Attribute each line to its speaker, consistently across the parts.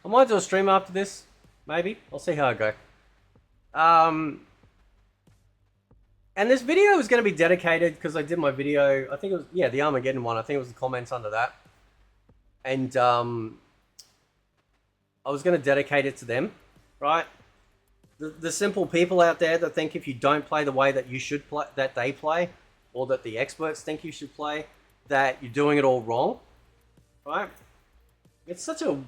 Speaker 1: I might do a stream after this. Maybe. I'll see how I go. And this video is going to be dedicated because I did my video. I think it was, yeah, the Armageddon one. I think it was the comments under that. And I was going to dedicate it to them, right? The simple people out there that think if you don't play the way that you should play, that they play, or that the experts think you should play, that you're doing it all wrong, right? It's such a...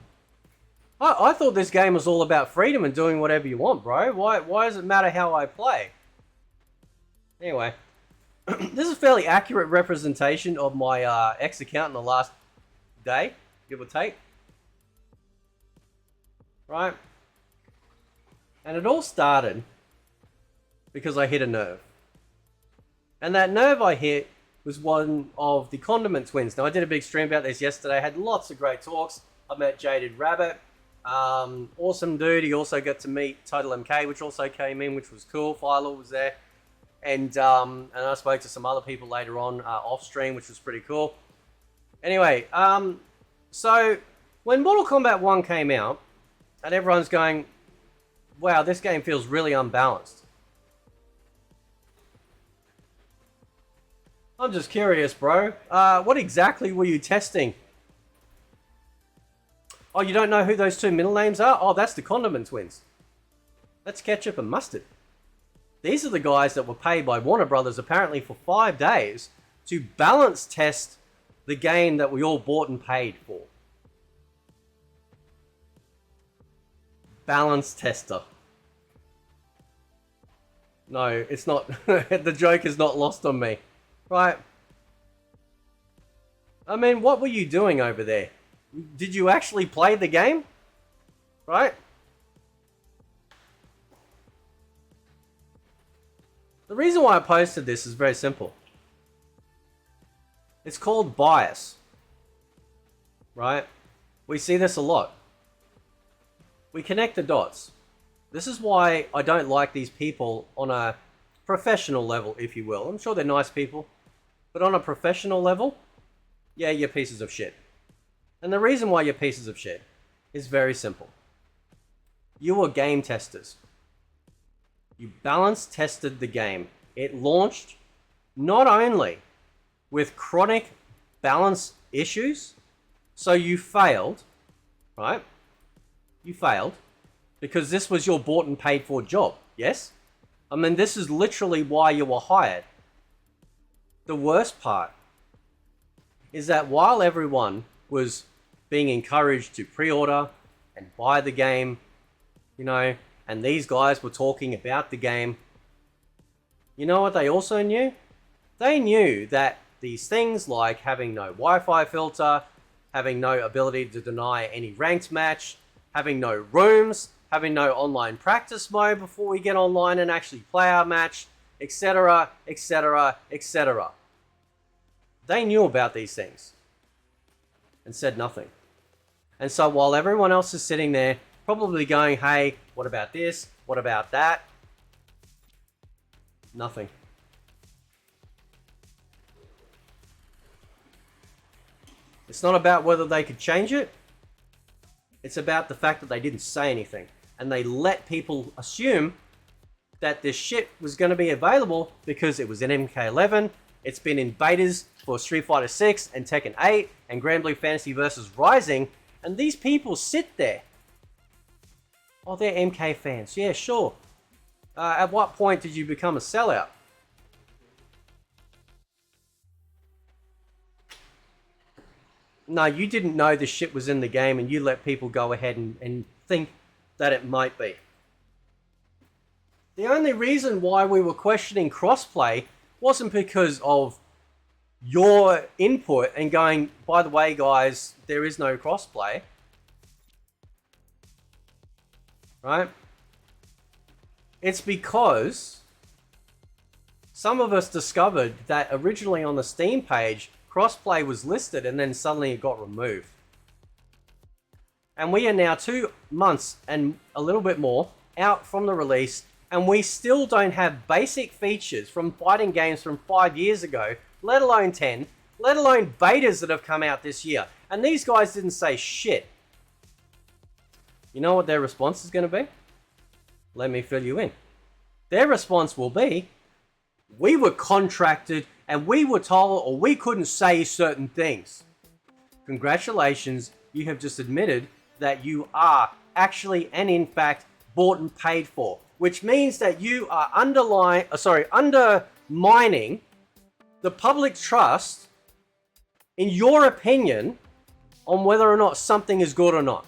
Speaker 1: I thought this game was all about freedom and doing whatever you want, bro. Why does it matter how I play? Anyway, this is a fairly accurate representation of my X account in the last day, give or take. Right? And it all started because I hit a nerve. And that nerve I hit was one of the Condiment Twins. Now, I did a big stream about this yesterday. I had lots of great talks. I met Jaded Rabbit. Awesome dude. He also got to meet Total MK, which also came in, which was cool. Philo was there. And I spoke to some other people later on off stream, which was pretty cool. Anyway, so when Mortal Kombat 1 came out, and everyone's going, wow, this game feels really unbalanced. I'm just curious, bro. What exactly were you testing? Oh, you don't know who those two middle names are? Oh, that's the Condiment Twins. That's Ketchup and Mustard. These are the guys that were paid by Warner Brothers apparently for 5 days to balance test the game that we all bought and paid for. Balance tester. No, it's not. The joke is not lost on me. Right. I mean, what were you doing over there? Did you actually play the game? Right? The reason why I posted this is very simple. It's called bias. Right? We see this a lot. We connect the dots. This is why I don't like these people on a professional level, if you will. I'm sure they're nice people. But on a professional level, yeah, you're pieces of shit. And the reason why you're pieces of shit is very simple. You were game testers. You balance tested the game. It launched not only with chronic balance issues, so you failed, right? You failed because this was your bought and paid for job, yes? I mean, this is literally why you were hired. The worst part is that while everyone was being encouraged to pre-order and buy the game, you know, and these guys were talking about the game, you know what they also knew? They knew that these things like having no Wi-Fi filter, having no ability to deny any ranked match, having no rooms, having no online practice mode before we get online and actually play our match, etc., etc., etc. They knew about these things and said nothing. And so while everyone else is sitting there probably going, hey, what about this? What about that? Nothing. It's not about whether they could change it. It's about the fact that they didn't say anything. And they let people assume that this shit was going to be available because it was in MK11. It's been in betas for Street Fighter 6 and Tekken 8 and Grand Blue Fantasy vs. Rising. And these people sit there. Oh, they're MK fans. Yeah, sure. At what point did you become a sellout? No, you didn't know the shit was in the game and you let people go ahead and think that it might be. The only reason why we were questioning crossplay wasn't because of your input and going, by the way, guys, there is no crossplay. Right? It's because some of us discovered that originally on the Steam page, crossplay was listed and then suddenly it got removed. And we are now 2 months and a little bit more out from the release, and we still don't have basic features from fighting games from 5 years ago, let alone 10, let alone betas that have come out this year. And these guys didn't say shit. You know what their response is going to be? Let me fill you in. Their response will be, we were contracted and we were told or we couldn't say certain things. Congratulations, you have just admitted that you are actually and in fact bought and paid for, which means that you are undermining the public trust in your opinion on whether or not something is good or not.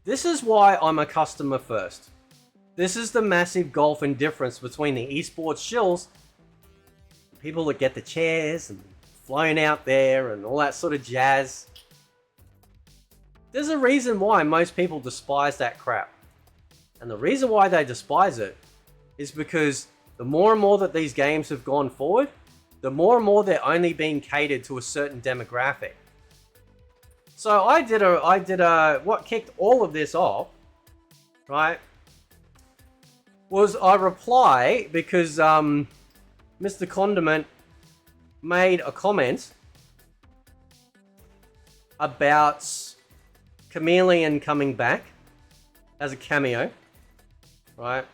Speaker 1: This is why I'm a customer first. This is the massive gulf and difference between the esports shills, people that get the chairs and flown out there and all that sort of jazz. There's a reason why most people despise that crap. And the reason why they despise it is because the more and more that these games have gone forward, the more and more they're only being catered to a certain demographic. So what kicked all of this off, right, was I reply because Mr. Condiment made a comment about Chameleon coming back as a cameo, right?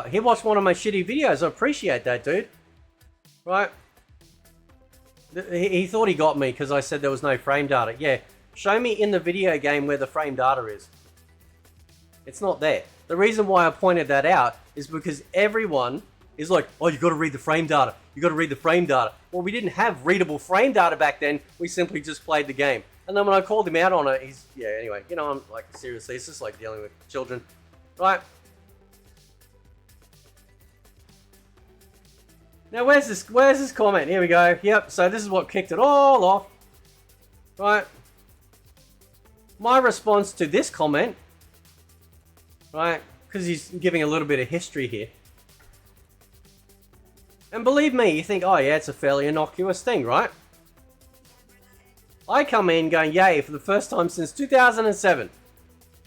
Speaker 1: He watched one of my shitty videos. I appreciate that, dude. Right? He thought he got me because I said there was no frame data. Yeah, show me in the video game where the frame data is. It's not there. The reason why I pointed that out is because everyone is like, oh, you got to read the frame data. You got to read the frame data. Well, we didn't have readable frame data back then. We simply just played the game. And then when I called him out on it, anyway, you know, I'm like, seriously, it's just like dealing with children, right? Now, where's this comment? Here we go. Yep, so this is what kicked it all off. Right? My response to this comment, right, because he's giving a little bit of history here. And believe me, you think, oh yeah, it's a fairly innocuous thing, right? I come in going, yay, for the first time since 2007,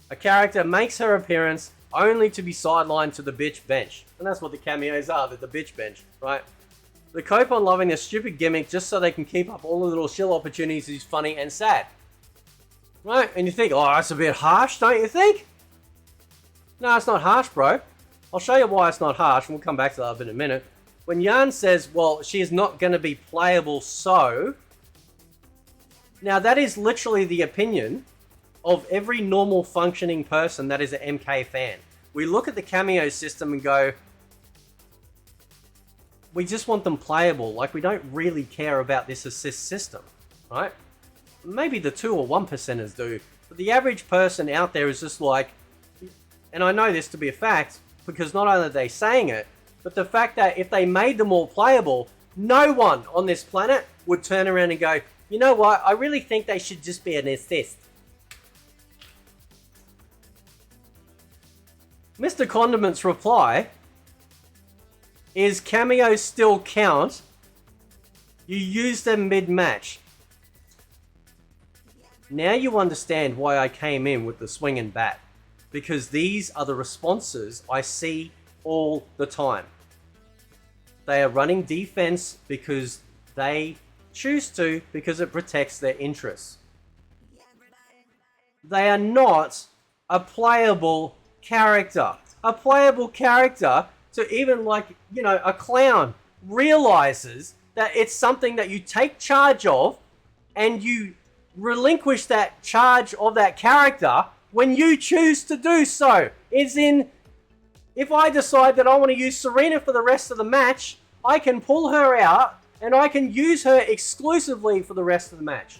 Speaker 1: a character makes her appearance only to be sidelined to the bitch bench. And that's what the cameos are, they're the bitch bench, right? They cope on loving this stupid gimmick just so they can keep up all the little shill opportunities is funny and sad. Right? And you think, oh, that's a bit harsh, don't you think? No, it's not harsh, bro. I'll show you why it's not harsh, and we'll come back to that in a minute. When Yarn says, well, she is not going to be playable, so... Now, that is literally the opinion of every normal functioning person that is an MK fan. We look at the cameo system and go, we just want them playable. Like, we don't really care about this assist system, right? Maybe the 2 or 1%ers do, but the average person out there is just like, and I know this to be a fact, because not only are they saying it, but the fact that if they made them all playable, no one on this planet would turn around and go, you know what, I really think they should just be an assist. Mr. Condiment's reply is cameos still count. You use them mid-match. Now you understand why I came in with the swing and bat. Because these are the responses I see all the time. They are running defense because they choose to, because it protects their interests. They are not a playable character. A playable character to even, like, you know, a clown realizes that it's something that you take charge of and you relinquish that charge of that character when you choose to do so. It's in, if I decide that I want to use Serena for the rest of the match, I can pull her out and I can use her exclusively for the rest of the match.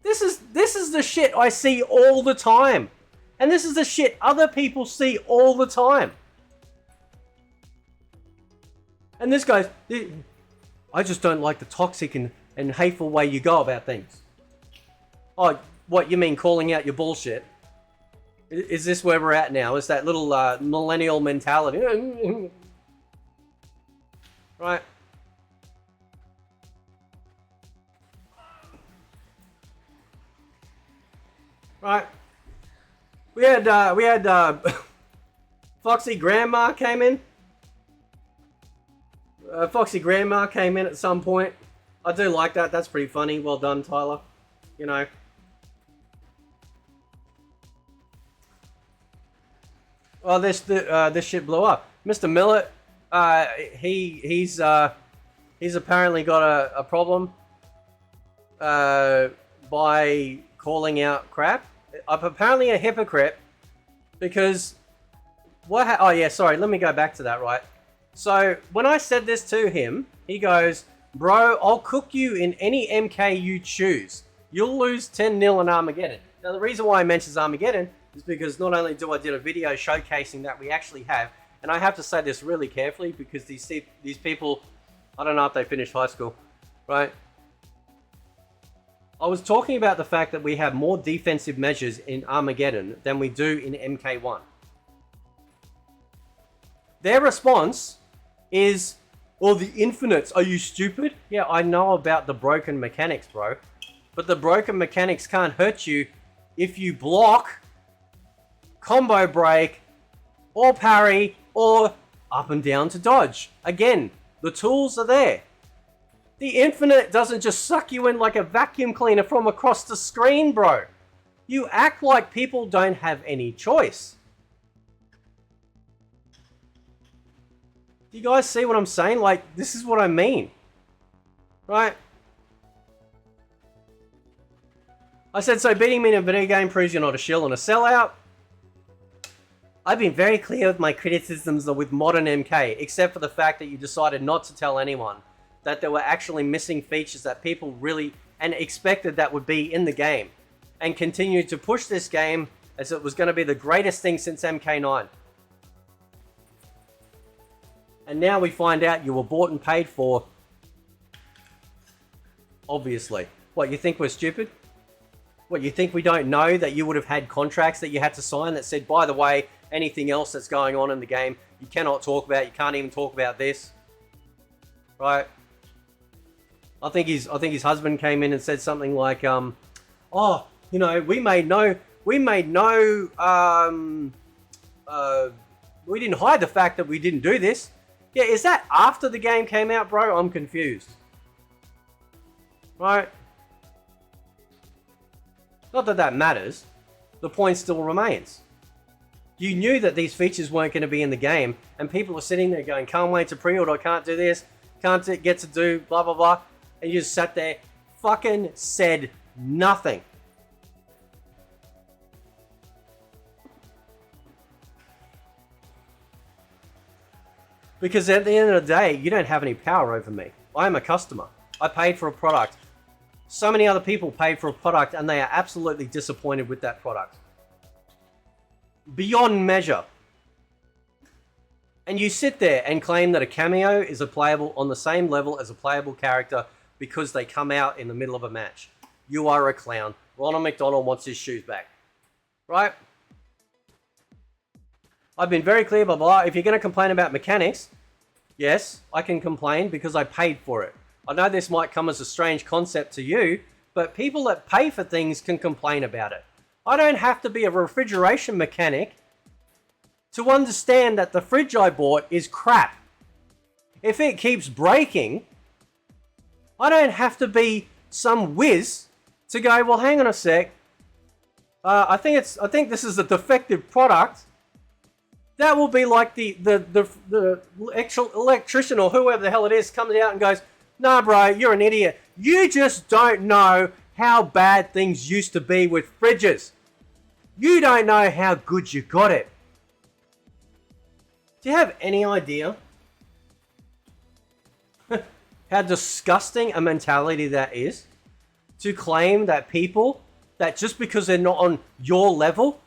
Speaker 1: This is the shit I see all the time. And this is the shit other people see all the time. And this guy's, I just don't like the toxic and hateful way you go about things. Oh, what, you mean calling out your bullshit? Is this where we're at now? Is that little millennial mentality? Right? Right? We had Foxy Grandma came in. Foxy Grandma came in at some point. I do like that. That's pretty funny. Well done, Tyler. You know. Well, this shit blew up. Mr. Millet, he's apparently got a problem by calling out crap. I'm apparently a hypocrite because oh yeah, sorry. Let me go back to that. Right. So when I said this to him, he goes, "Bro, I'll cook you in any MK you choose. You'll lose 10-0 in Armageddon." Now the reason why I mentions Armageddon is because not only do I did a video showcasing that we actually have, and I have to say this really carefully because these people, I don't know if they finished high school, right? I was talking about the fact that we have more defensive measures in Armageddon than we do in MK1. Their response is, well, the infinites, are you stupid? Yeah, I know about the broken mechanics, bro. But the broken mechanics can't hurt you if you block, combo break, or parry, or up and down to dodge. Again, the tools are there. The infinite doesn't just suck you in like a vacuum cleaner from across the screen, bro. You act like people don't have any choice. Do you guys see what I'm saying? Like, this is what I mean. Right? I said, so beating me in a video game proves you're not a shill and a sellout. I've been very clear with my criticisms with modern MK, except for the fact that you decided not to tell anyone that there were actually missing features that people really and expected that would be in the game, and continued to push this game as it was going to be the greatest thing since MK9. And now we find out you were bought and paid for. Obviously. What, you think we're stupid? What, you think we don't know that you would have had contracts that you had to sign that said, by the way, anything else that's going on in the game, you cannot talk about, you can't even talk about this. Right? I think his husband came in and said something like, oh, you know, we didn't hide the fact that we didn't do this. Yeah, is that after the game came out, bro? I'm confused. Right? Not that that matters. The point still remains. You knew that these features weren't going to be in the game, and people were sitting there going, can't wait to pre-order, can't do this, can't get to do blah, blah, blah. And you just sat there, fucking said nothing. Because at the end of the day, you don't have any power over me. I am a customer. I paid for a product. So many other people paid for a product and they are absolutely disappointed with that product. Beyond measure. And you sit there and claim that a cameo is a playable on the same level as a playable character because they come out in the middle of a match. You are a clown. Ronald McDonald wants his shoes back. Right? I've been very clear, blah, blah. If you're going to complain about mechanics, yes, I can complain because I paid for it. I know this might come as a strange concept to you, but people that pay for things can complain about it. I don't have to be a refrigeration mechanic to understand that the fridge I bought is crap. If it keeps breaking, I don't have to be some whiz to go, well, hang on a sec. I think this is a defective product. That will be like the actual electrician or whoever the hell it is comes out and goes, nah, bro, you're an idiot. You just don't know how bad things used to be with fridges. You don't know how good you got it. Do you have any idea how disgusting a mentality that is? To claim that people, that just because they're not on your level,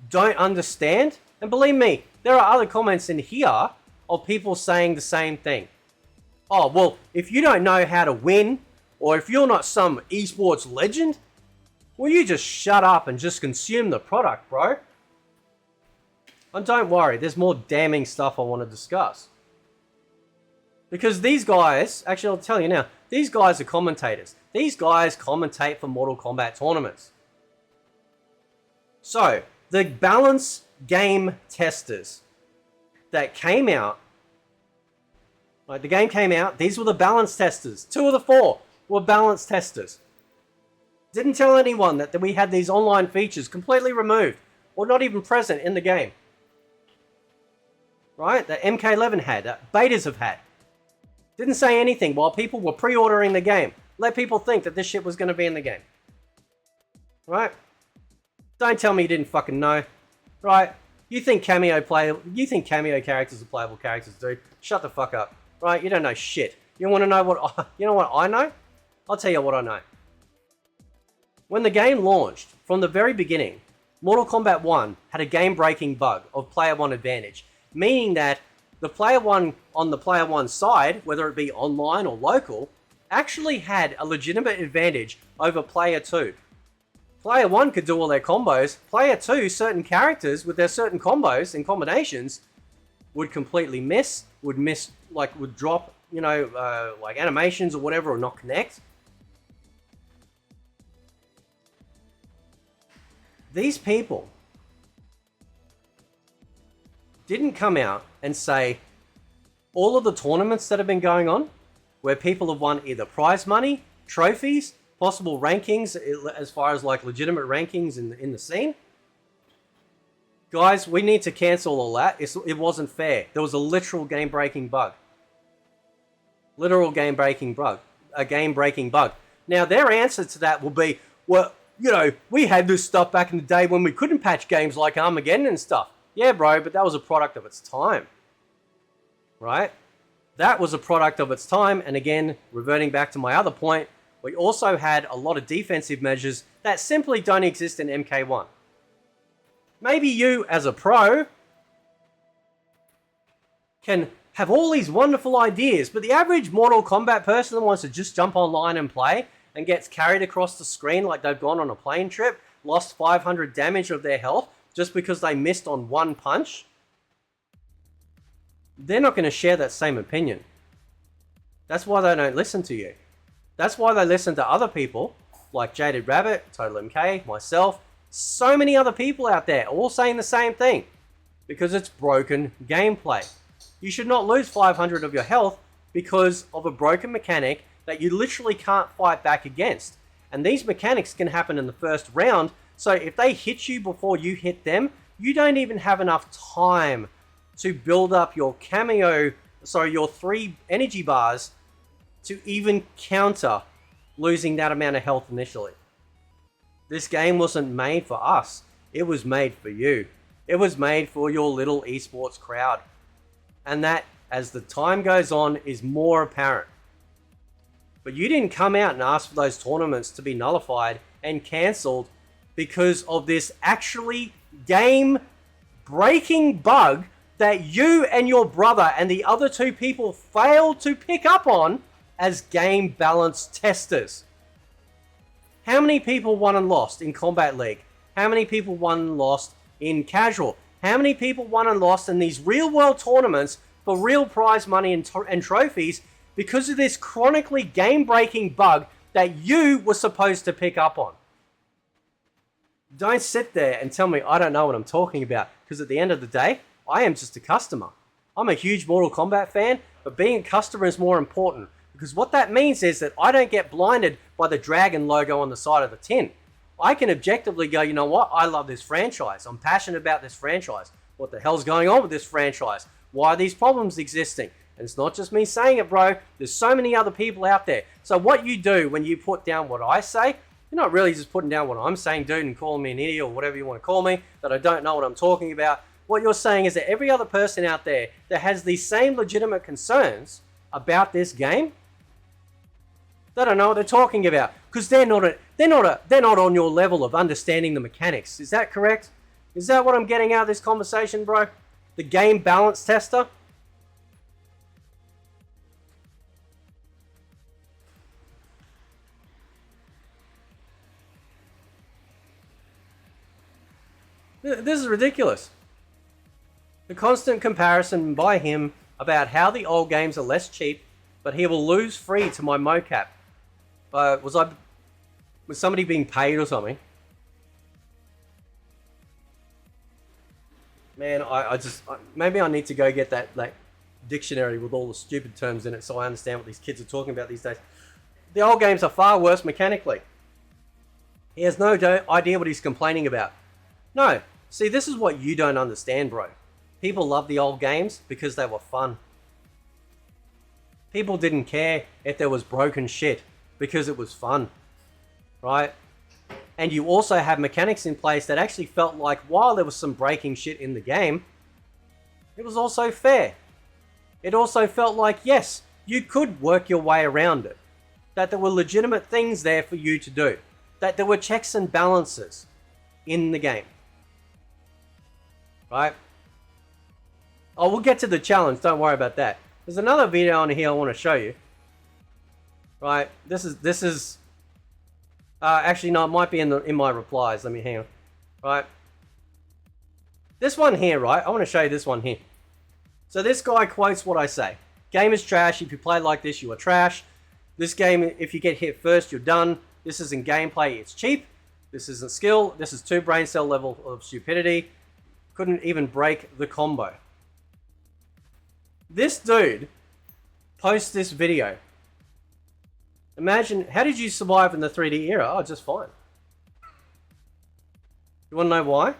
Speaker 1: don't understand? And believe me, there are other comments in here of people saying the same thing. Oh, well, if you don't know how to win, or if you're not some esports legend, well, you just shut up and just consume the product, bro. And don't worry, there's more damning stuff I want to discuss. Because these guys, actually I'll tell you now, these guys are commentators. These guys commentate for Mortal Kombat tournaments. So, the balance game testers that came out Like, the game came out, these were the balance testers. 2 of the 4 were balance testers. Didn't tell anyone that we had these online features completely removed or not even present in the game. Right? That MK11 had, that betas have had. Didn't say anything while people were pre-ordering the game. Let people think that this shit was going to be in the game. Right? Don't tell me you didn't fucking know. Right? You think Cameo characters are playable characters, dude? Shut the fuck up. Right? You don't know shit. You want to know what I know? I'll tell you what I know. When the game launched, from the very beginning, Mortal Kombat 1 had a game-breaking bug of Player 1 advantage, meaning that the Player 1 on the Player 1 side, whether it be online or local, actually had a legitimate advantage over Player 2. Player 1 could do all their combos. Player 2, certain characters with their certain combos and combinations would completely miss, would drop, like animations or whatever, or not connect. These people didn't come out and say all of the tournaments that have been going on, where people have won either prize money, trophies, possible rankings, as far as like legitimate rankings in the scene. Guys, we need to cancel all that. It wasn't fair. There was a literal game-breaking bug. A game-breaking bug. Now, their answer to that will be, well, we had this stuff back in the day when we couldn't patch games like Armageddon and stuff. Yeah, bro, but that was a product of its time. Right? That was a product of its time. And again, reverting back to my other point, we also had a lot of defensive measures that simply don't exist in MK1. Maybe you, as a pro, can have all these wonderful ideas, but the average Mortal Kombat person that wants to just jump online and play and gets carried across the screen like they've gone on a plane trip, lost 500 damage of their health just because they missed on one punch, they're not going to share that same opinion. That's why they don't listen to you. That's why they listen to other people like Jaded Rabbit, Total MK, myself, so many other people out there all saying the same thing, because it's broken gameplay. You should not lose 500 of your health because of a broken mechanic that you literally can't fight back against. And these mechanics can happen in the first round, so if they hit you before you hit them, you don't even have enough time to build up your your 3 energy bars to even counter losing that amount of health initially. This game wasn't made for us. It was made for you. It was made for your little esports crowd. And that, as the time goes on, is more apparent. But you didn't come out and ask for those tournaments to be nullified and cancelled because of this actually game-breaking bug that you and your brother and the other 2 people failed to pick up on as game balance testers. How many people won and lost in Combat League? How many people won and lost in Casual? How many people won and lost in these real-world tournaments for real prize money and trophies because of this chronically game-breaking bug that you were supposed to pick up on? Don't sit there and tell me I don't know what I'm talking about, because at the end of the day, I am just a customer. I'm a huge Mortal Kombat fan, but being a customer is more important, because what that means is that I don't get blinded by the dragon logo on the side of the tin. I can objectively go, you know what? I love this franchise. I'm passionate about this franchise. What the hell's going on with this franchise? Why are these problems existing? And it's not just me saying it, bro. There's so many other people out there. So what you do when you put down what I say, you're not really just putting down what I'm saying, dude, and calling me an idiot or whatever you want to call me, that I don't know what I'm talking about. What you're saying is that every other person out there that has these same legitimate concerns about this game, they don't know what they're talking about, because they're not on your level of understanding the mechanics. Is that correct? Is that what I'm getting out of this conversation, bro? The game balance tester? This is ridiculous. The constant comparison by him about how the old games are less cheap, but he will lose free to my mocap. Was somebody being paid or something? Man, maybe I need to go get that dictionary with all the stupid terms in it so I understand what these kids are talking about these days. The old games are far worse mechanically. He has no idea what he's complaining about. No. See, this is what you don't understand, bro. People love the old games because they were fun. People didn't care if there was broken shit because it was fun, right? And you also have mechanics in place that actually felt like while there was some breaking shit in the game, it was also fair. It also felt like, yes, you could work your way around it. That there were legitimate things there for you to do. That there were checks and balances in the game. Right? Oh, we'll get to the challenge. Don't worry about that. There's another video on here I want to show you. Right? This is actually no, it might be in my replies. Let me hang on. Right? This one here, right? I want to show you this one here. So this guy quotes what I say. Game is trash. If you play like this, you are trash. This game, if you get hit first, you're done. This isn't gameplay. It's cheap. This isn't skill. This is 2 brain cell level of stupidity. Couldn't even break the combo. This dude posts this video. Imagine, how did you survive in the 3D era? Oh, just fine. You want to know why?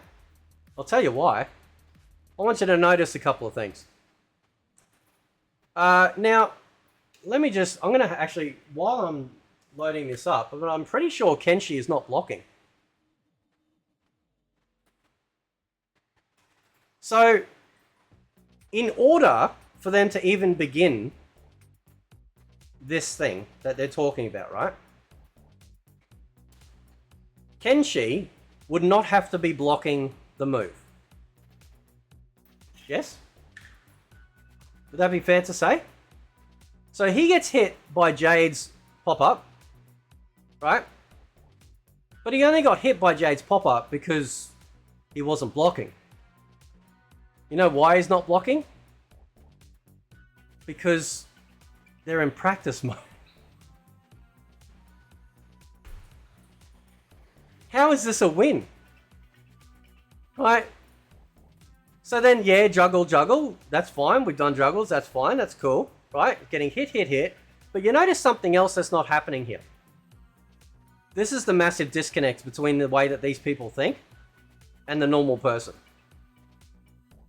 Speaker 1: I'll tell you why. I want you to notice a couple of things. Now, let me just, I'm going to actually, while I'm loading this up, I'm pretty sure Kenshi is not blocking. So, in order for them to even begin this thing that they're talking about, right? Kenshi would not have to be blocking the move. Yes? Would that be fair to say? So he gets hit by Jade's pop-up, right? But he only got hit by Jade's pop-up because he wasn't blocking. You know why he's not blocking? Because they're in practice mode. How is this a win? Right? So then, yeah, juggle. That's fine. We've done juggles. That's fine. That's cool. Right? Getting hit. But you notice something else that's not happening here. This is the massive disconnect between the way that these people think and the normal person.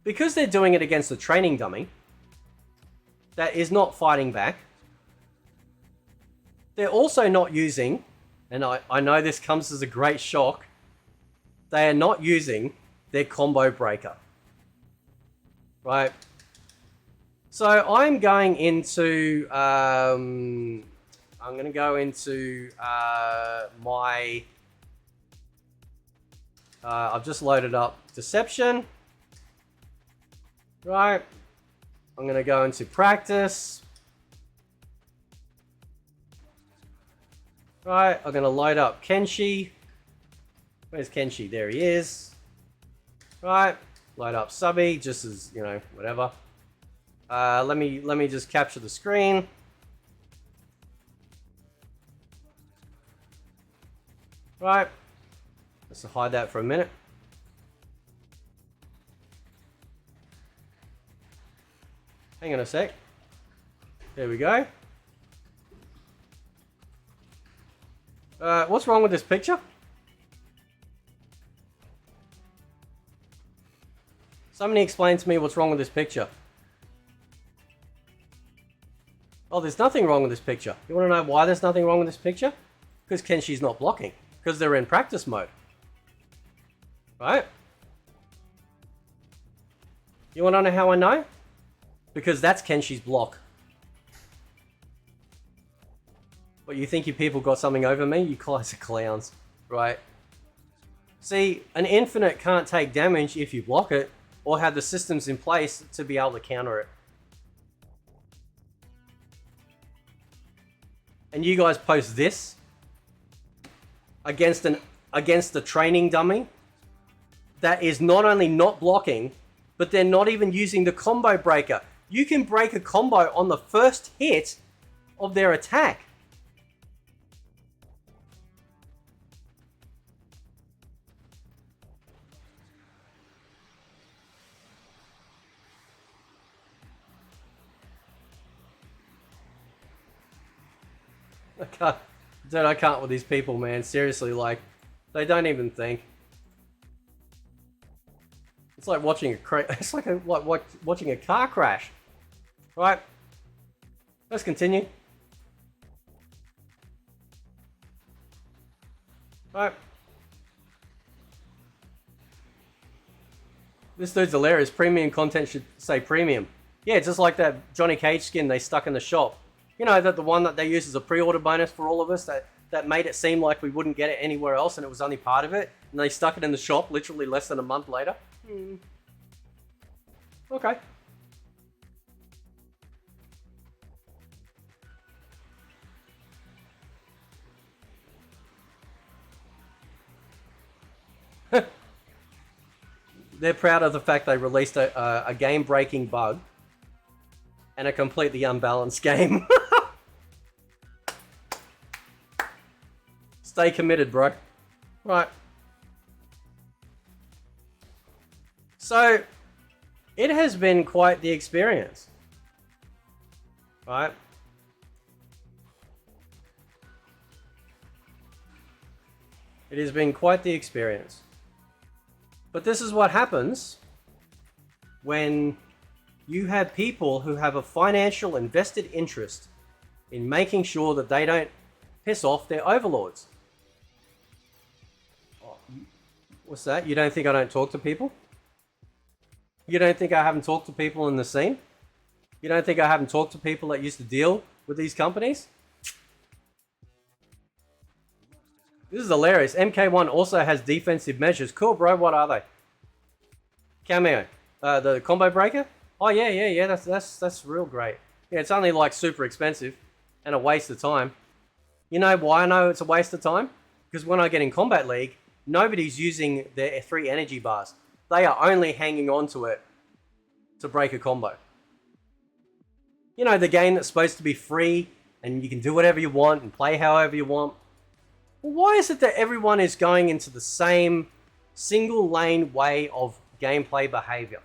Speaker 1: Because they're doing it against a training dummy that is not fighting back, they're also not using, and I know this comes as a great shock, they are not using their combo breaker. Right? So I'm going into, I'm going to go into my, I've just loaded up Deception. Right? I'm going to go into Practice. Right, I'm going to load up Kenshi. Where's Kenshi? There he is. Right, load up Subby, just as, you know, whatever. Let me just capture the screen. Right, let's hide that for a minute. Hang on a sec. There we go. What's wrong with this picture? Somebody explain to me what's wrong with this picture. Oh, there's nothing wrong with this picture. You want to know why there's nothing wrong with this picture? Because Kenshi's not blocking. Because they're in practice mode. Right? You want to know how I know? Because that's Kenshi's block. What, you think you people got something over me? You guys are clowns, right? See, an infinite can't take damage if you block it, or have the systems in place to be able to counter it. And you guys post this against the training dummy that is not only not blocking, but they're not even using the combo breaker. You can break a combo on the first hit of their attack. I can't, dude, I can't with these people, man. Seriously, like, they don't even think. It's like watching it's like watching a car crash. Right? Let's continue. Right. This dude's hilarious. Premium content should say premium. Yeah, just like that Johnny Cage skin they stuck in the shop. You know, that the one that they used as a pre-order bonus for all of us that made it seem like we wouldn't get it anywhere else and it was only part of it. And they stuck it in the shop literally less than a month later. Okay. They're proud of the fact they released a game-breaking bug and a completely unbalanced game. Stay committed, bro. Right. So, it has been quite the experience. Right? It has been quite the experience. But this is what happens when you have people who have a financial invested interest in making sure that they don't piss off their overlords. What's that? You don't think I don't talk to people? You don't think I haven't talked to people in the scene? You don't think I haven't talked to people that used to deal with these companies? This is hilarious. MK1 also has defensive measures. Cool, bro. What are they? Cameo. The combo breaker? Oh, yeah. That's real great. Yeah, it's only like super expensive and a waste of time. You know why I know it's a waste of time? Because when I get in Combat League, nobody's using their 3 energy bars. They are only hanging on to it to break a combo. You know, the game that's supposed to be free and you can do whatever you want and play however you want. Well, why is it that everyone is going into the same single lane way of gameplay behavior?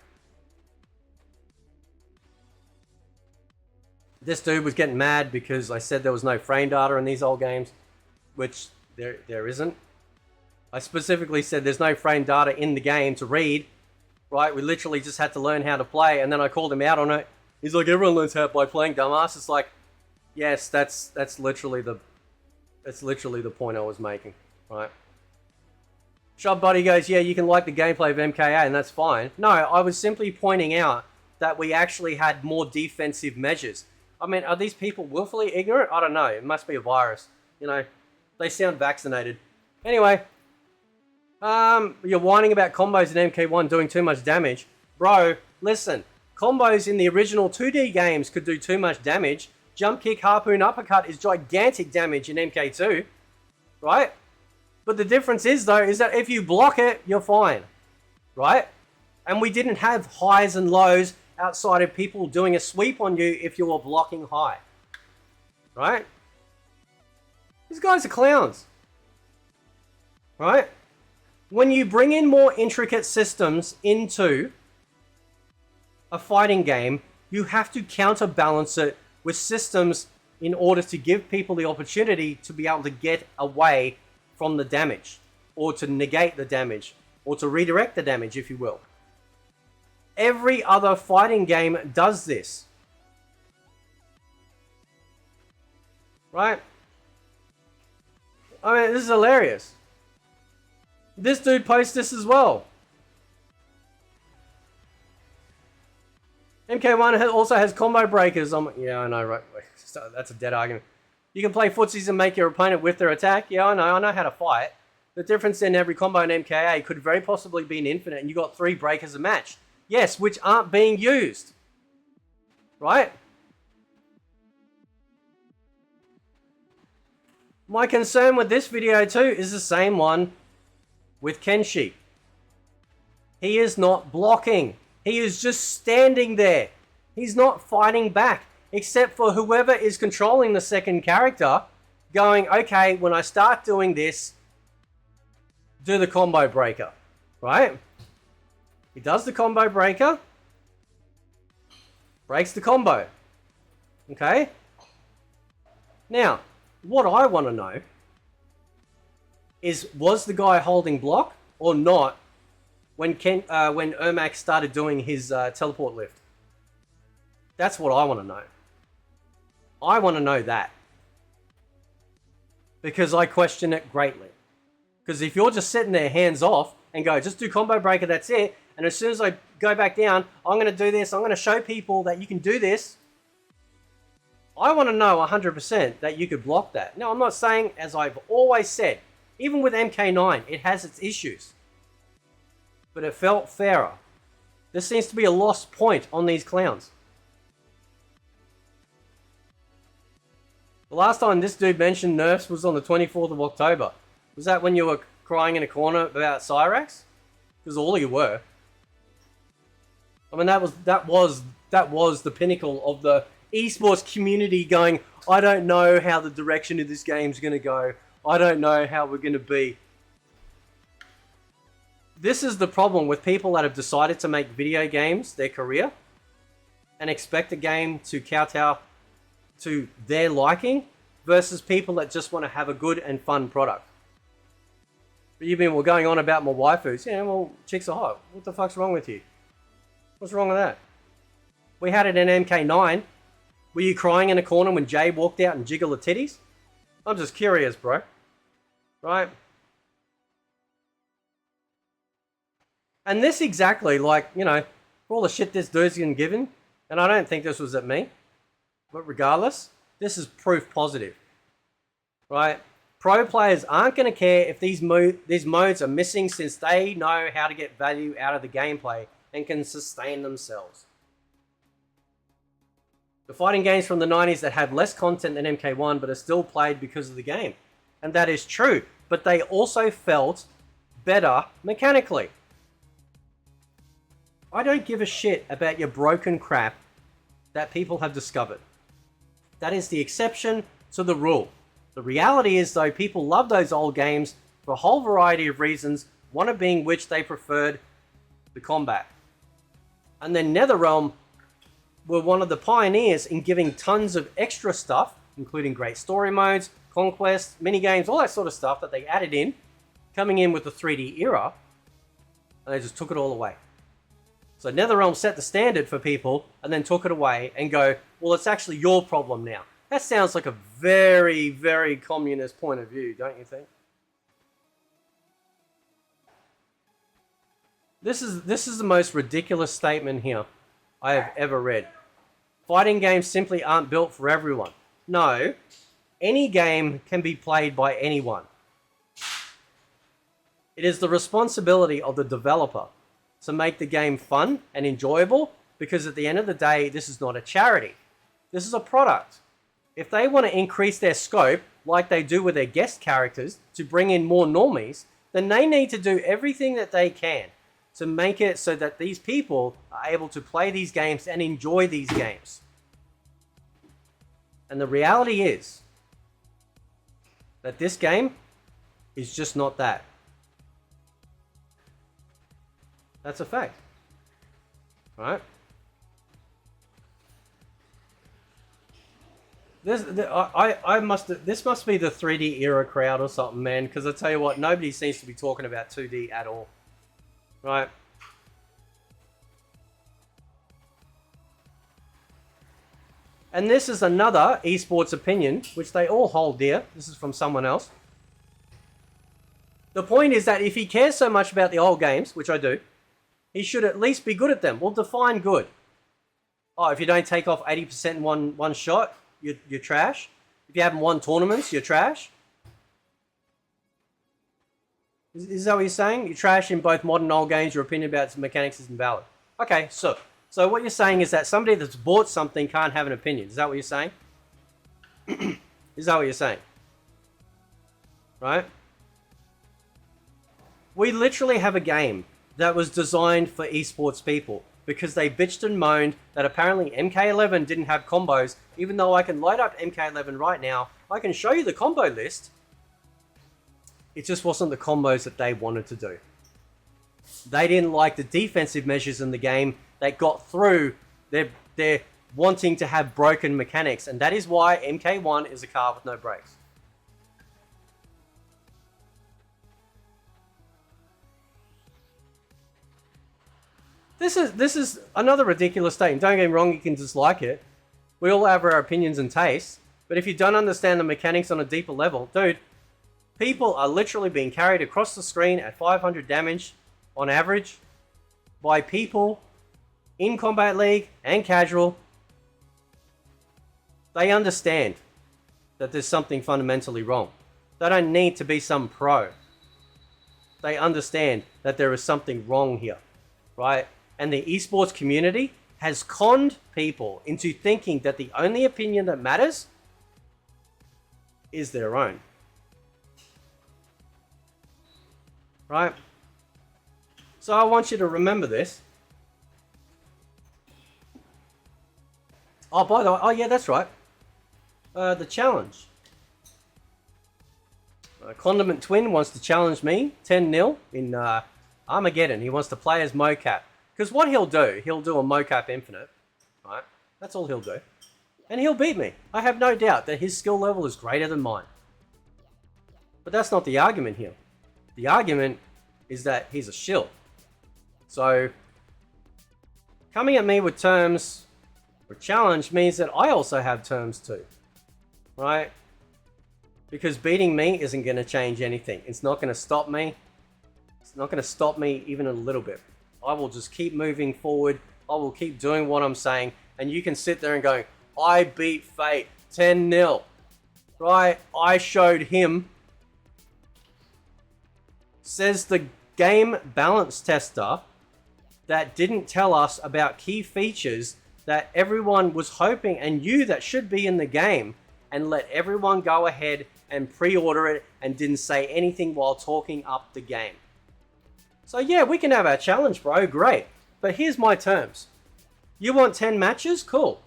Speaker 1: This dude was getting mad because I said there was no frame data in these old games, which there isn't. I specifically said there's no frame data in the game to read, right? We literally just had to learn how to play, and then I called him out on it. He's like, everyone learns how by playing, dumbass. It's like, yes, that's literally the point I was making, right? Shop Buddy goes, yeah, you can like the gameplay of MKA, and that's fine. No, I was simply pointing out that we actually had more defensive measures. I mean, are these people willfully ignorant? I don't know. It must be a virus. You know, they sound vaccinated. Anyway, you're whining about combos in MK1 doing too much damage. Bro, listen. Combos in the original 2D games could do too much damage. Jump kick, harpoon, uppercut is gigantic damage in MK2. Right? But the difference is, though, is that if you block it, you're fine. Right? And we didn't have highs and lows outside of people doing a sweep on you if you were blocking high. Right? These guys are clowns. Right? When you bring in more intricate systems into a fighting game, you have to counterbalance it with systems in order to give people the opportunity to be able to get away from the damage, or to negate the damage, or to redirect the damage, if you will. Every other fighting game does this. Right? I mean, this is hilarious. This dude posts this as well. MK1 also has combo breakers. Yeah, I know, right? So that's a dead argument. You can play footsies and make your opponent whiff their attack. Yeah, I know how to fight. The difference in every combo in MKA could very possibly be an infinite, and you got 3 breakers a match. Yes, which aren't being used. Right? My concern with this video too is the same one with Kenshi. He is not blocking. He is just standing there. He's not fighting back, except for whoever is controlling the second character going, okay, when I start doing this, do the combo breaker, right? He does the combo breaker, breaks the combo, okay? Now, What I want to know is, was the guy holding block or not when Ermac started doing his teleport lift? That's what I want to know. I want to know that. Because I question it greatly. Because if you're just sitting there hands off and go, just do combo breaker, that's it. And as soon as I go back down, I'm going to do this. I'm going to show people that you can do this. I want to know 100% that you could block that. Now, I'm not saying, as I've always said, even with MK9, it has its issues. But it felt fairer. There seems to be a lost point on these clowns. The last time this dude mentioned nerfs was on the 24th of October. Was that when you were crying in a corner about Cyrax? Because all you were. I mean, that was the pinnacle of the esports community going, I don't know how the direction of this game's going to go. I don't know how we're going to be. This is the problem with people that have decided to make video games their career and expect a game to kowtow to their liking versus people that just want to have a good and fun product. But you've been going on about my waifus. Yeah, well, chicks are hot. What the fuck's wrong with you? What's wrong with that? We had it in MK9. Were you crying in a corner when Jay walked out and jiggled the titties? I'm just curious, bro. Right? And this exactly, like, you know, for all the shit this dude's been given, and I don't think this was at me, but regardless, this is proof positive. Right? Pro players aren't going to care if these modes are missing, since they know how to get value out of the gameplay and can sustain themselves. The fighting games from the 90s that have less content than MK1 but are still played because of the game. And that is true, but they also felt better mechanically. I don't give a shit about your broken crap that people have discovered. That is the exception to the rule. The reality is, though, people love those old games for a whole variety of reasons, one of being which they preferred the combat. And then NetherRealm were one of the pioneers in giving tons of extra stuff, including great story modes, conquests, minigames, all that sort of stuff that they added in, coming in with the 3D era, and they just took it all away. So NetherRealm set the standard for people and then took it away and go, well, it's actually your problem now. That sounds like a very, very communist point of view, don't you think? This is the most ridiculous statement here I have ever read. Fighting games simply aren't built for everyone. No, any game can be played by anyone. It is the responsibility of the developer to make the game fun and enjoyable, because at the end of the day, this is not a charity. This is a product. If they want to increase their scope, like they do with their guest characters, to bring in more normies, then they need to do everything that they can to make it so that these people are able to play these games and enjoy these games. And the reality is that this game is just not that. That's a fact. Right? This must be the 3D era crowd or something, man, because I tell you what, nobody seems to be talking about 2D at all. Right? And this is another esports opinion, which they all hold dear. This is from someone else. The point is that if he cares so much about the old games, which I do, he should at least be good at them. Well, define good. Oh, if you don't take off 80% in one shot, you're trash. If you haven't won tournaments, you're trash. Is that what you're saying? You're trash in both modern and old games. Your opinion about its mechanics is invalid. Okay, so what you're saying is that somebody that's bought something can't have an opinion. Is that what you're saying? Is that what you're saying? Right? We literally have a game that was designed for esports people because they bitched and moaned that apparently MK11 didn't have combos, even though I can light up MK11 right now. I can show you the combo list. It just wasn't the combos that they wanted to do. They didn't like the defensive measures in the game that got through their wanting to have broken mechanics. And that is why MK1 is a car with no brakes. This is another ridiculous statement. Don't get me wrong, you can dislike it. We all have our opinions and tastes. But if you don't understand the mechanics on a deeper level, dude, people are literally being carried across the screen at 500 damage on average by people in Combat League and casual. They understand that there's something fundamentally wrong. They don't need to be some pro. They understand that there is something wrong here, right? And the esports community has conned people into thinking that the only opinion that matters is their own. Right? So I want you to remember this. Oh, by the way, oh yeah, that's right. The challenge. Condiment Twin wants to challenge me 10-0 in Armageddon. He wants to play as mocap. Because what he'll do a mocap infinite, right? That's all he'll do. And he'll beat me. I have no doubt that his skill level is greater than mine. But that's not the argument here. The argument is that he's a shill. So, coming at me with terms for challenge means that I also have terms too. Right? Because beating me isn't going to change anything. It's not going to stop me. It's not going to stop me even a little bit. I will just keep moving forward. I will keep doing what I'm saying. And you can sit there and go, I beat Fate 10-0. Right? I showed him. Says the game balance tester that didn't tell us about key features that everyone was hoping and knew that should be in the game, and let everyone go ahead and pre-order it and didn't say anything while talking up the game. So yeah, we can have our challenge, bro. Great. But here's my terms. You want 10 matches? Cool.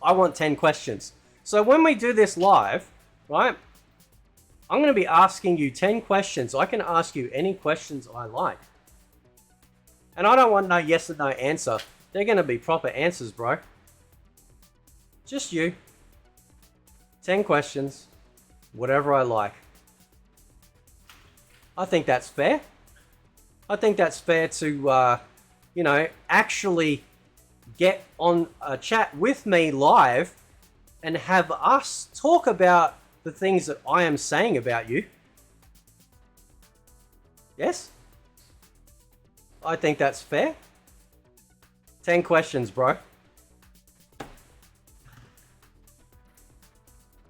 Speaker 1: I want 10 questions. So when we do this live, right, I'm going to be asking you 10 questions. I can ask you any questions I like. And I don't want no yes or no answer. They're going to be proper answers, bro. Just you. 10 questions. Whatever I like. I think that's fair. I think that's fair to, actually get on a chat with me live and have us talk about the things that I am saying about you. Yes? I think that's fair. 10 questions, bro.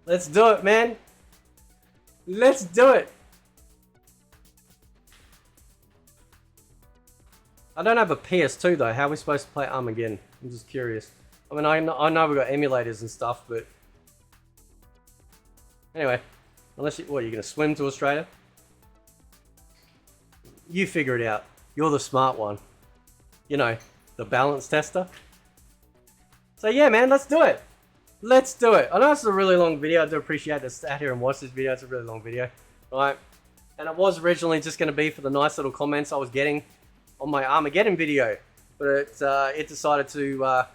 Speaker 1: Let's do it, man. Let's do it. I don't have a PS2 though. How are we supposed to play Armageddon? I'm just curious. I mean, I know we've got emulators and stuff, but anyway, unless you're going to swim to Australia? You figure it out. You're the smart one. You know, the balance tester. So yeah, man, let's do it. Let's do it. I know this is a really long video. I do appreciate that sat here and watch this video. It's a really long video, right? And it was originally just going to be for the nice little comments I was getting on my Armageddon video, but it decided to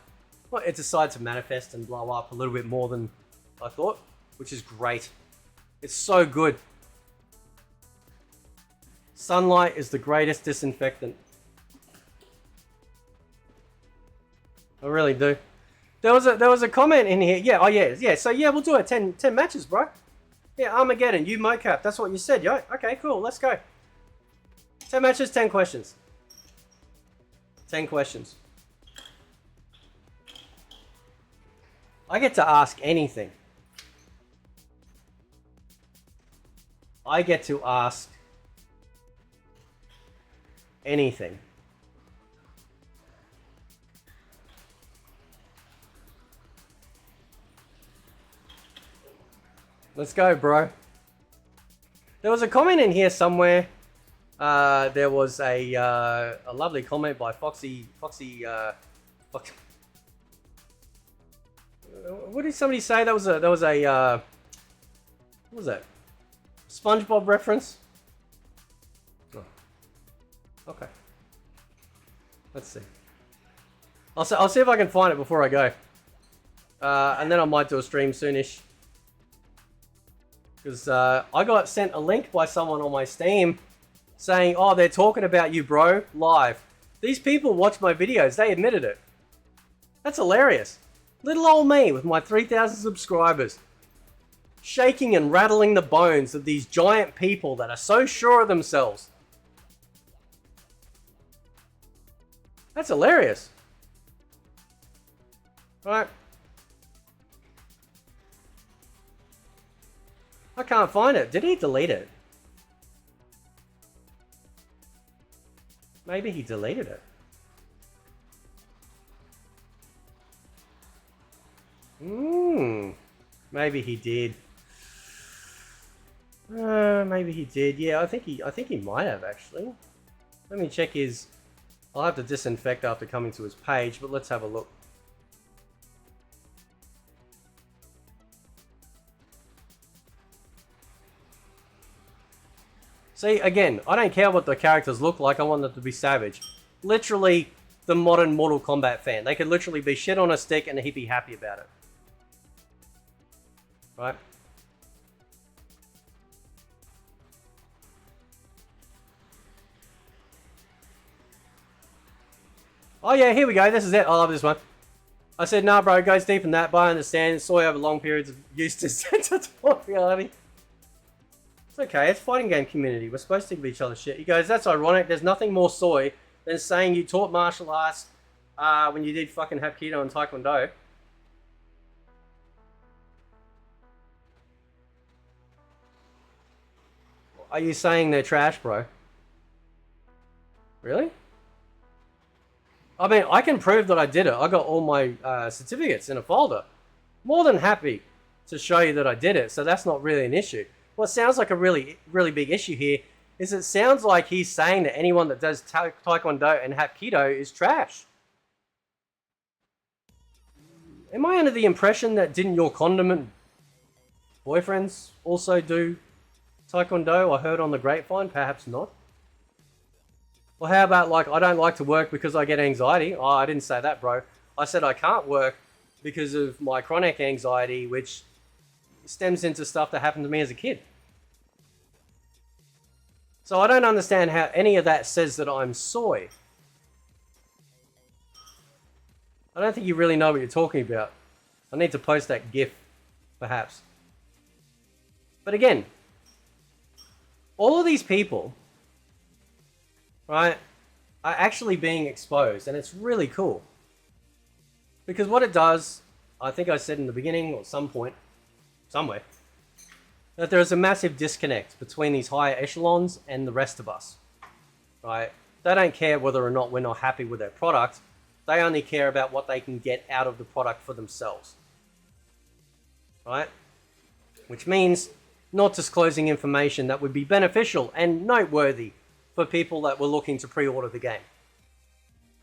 Speaker 1: manifest and blow up a little bit more than I thought, which is great. It's so good. Sunlight is the greatest disinfectant. I really do. There was a comment in here. Yeah, oh yeah. So yeah, we'll do it. 10 matches, bro. Yeah, Armageddon, you mocap. That's what you said, yo. Okay, cool. Let's go. 10 matches, 10 questions. 10 questions. I get to ask anything. I get to ask anything. Let's go, bro. There was a comment in here somewhere. There was a lovely comment by Foxy. What did somebody say? That was a what was that? SpongeBob reference? Oh. Okay. Let's see. I'll see if I can find it before I go. And then I might do a stream soonish. Because I got sent a link by someone on my Steam saying, oh, they're talking about you, bro, live. These people watch my videos. They admitted it. That's hilarious. Little old me with my 3,000 subscribers. Shaking and rattling the bones of these giant people that are so sure of themselves. That's hilarious. Right. I can't find it. Did he delete it? Maybe he deleted it. Maybe he did. Maybe he did. Yeah, I think he might have actually. Let me check his. I'll have to disinfect after coming to his page, but let's have a look. See, again, I don't care what the characters look like. I want them to be savage. Literally, the modern Mortal Kombat fan. They could literally be shit on a stick and he'd be happy about it. Right? Oh yeah, here we go. This is it. I love this one. I said, nah, bro, it goes deep in that, but I understand. Soy over long periods of use to center to popularity. It's okay. It's fighting game community. We're supposed to give each other shit. He goes, that's ironic. There's nothing more soy than saying you taught martial arts when you did fucking Hapkido and Taekwondo. Are you saying they're trash, bro? Really? I mean, I can prove that I did it. I got all my certificates in a folder. More than happy to show you that I did it, so that's not really an issue. What sounds like a really, really big issue here is it sounds like he's saying that anyone that does Taekwondo and Hapkido is trash. Am I under the impression that didn't your Condiment boyfriends also do Taekwondo? I heard on the grapevine, perhaps not. Well, how about like, I don't like to work because I get anxiety? Oh, I didn't say that, bro. I said I can't work because of my chronic anxiety, which stems into stuff that happened to me as a kid. So I don't understand how any of that says that I'm soy. I don't think you really know what you're talking about. I need to post that GIF, perhaps. But again, all of these people, right, are actually being exposed, and it's really cool. Because what it does, I think I said in the beginning, or some point, somewhere, that there is a massive disconnect between these higher echelons and the rest of us, right? They don't care whether or not we're not happy with their product. They only care about what they can get out of the product for themselves, right? Which means not disclosing information that would be beneficial and noteworthy for people that were looking to pre-order the game.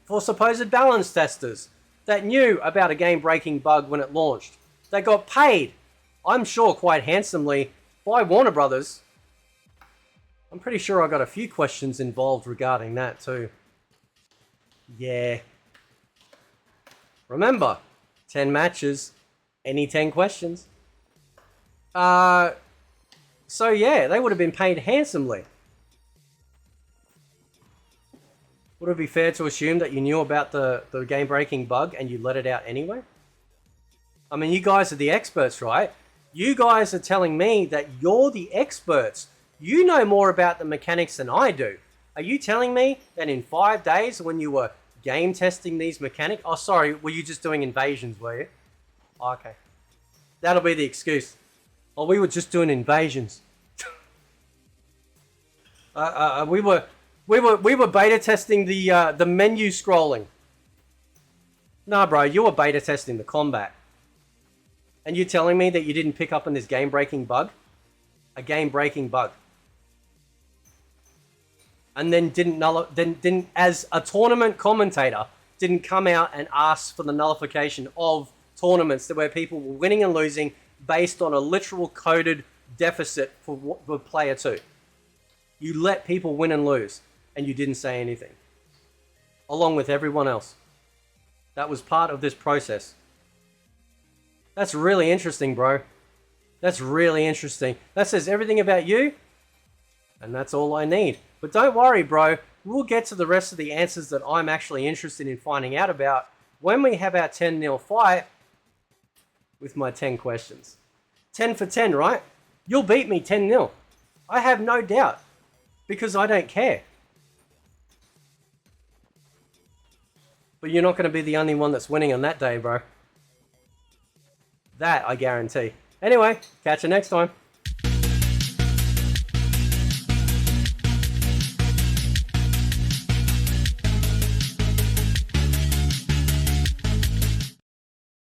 Speaker 1: For supposed balance testers that knew about a game-breaking bug when it launched, they got paid, I'm sure quite handsomely, by Warner Brothers. I'm pretty sure I got a few questions involved regarding that too. Yeah. Remember, 10 matches, any 10 questions. So yeah, they would have been paid handsomely. Would it be fair to assume that you knew about the game-breaking bug and you let it out anyway? I mean, you guys are the experts, right? You guys are telling me that you're the experts. You know more about the mechanics than I do. Are you telling me that in 5 days when you were game testing these mechanics... Oh, sorry, were you just doing invasions, were you? Oh, okay. That'll be the excuse. Oh, we were just doing invasions. We were beta testing the menu scrolling. Nah, bro, you were beta testing the combat. And you're telling me that you didn't pick up on this game-breaking bug? A game-breaking bug. And then didn't, as a tournament commentator, didn't come out and ask for the nullification of tournaments where people were winning and losing based on a literal coded deficit for player 2. You let people win and lose, and you didn't say anything. Along with everyone else. That was part of this process. That's really interesting, bro. That's really interesting. That says everything about you, and that's all I need. But don't worry, bro. we'll get to the rest of the answers that I'm actually interested in finding out about when we have our 10-0 fight with my 10 questions. 10 for 10, right? You'll beat me 10-0. I have no doubt. Because I don't care. But you're not going to be the only one that's winning on that day, bro. That I guarantee. Anyway, catch you next time.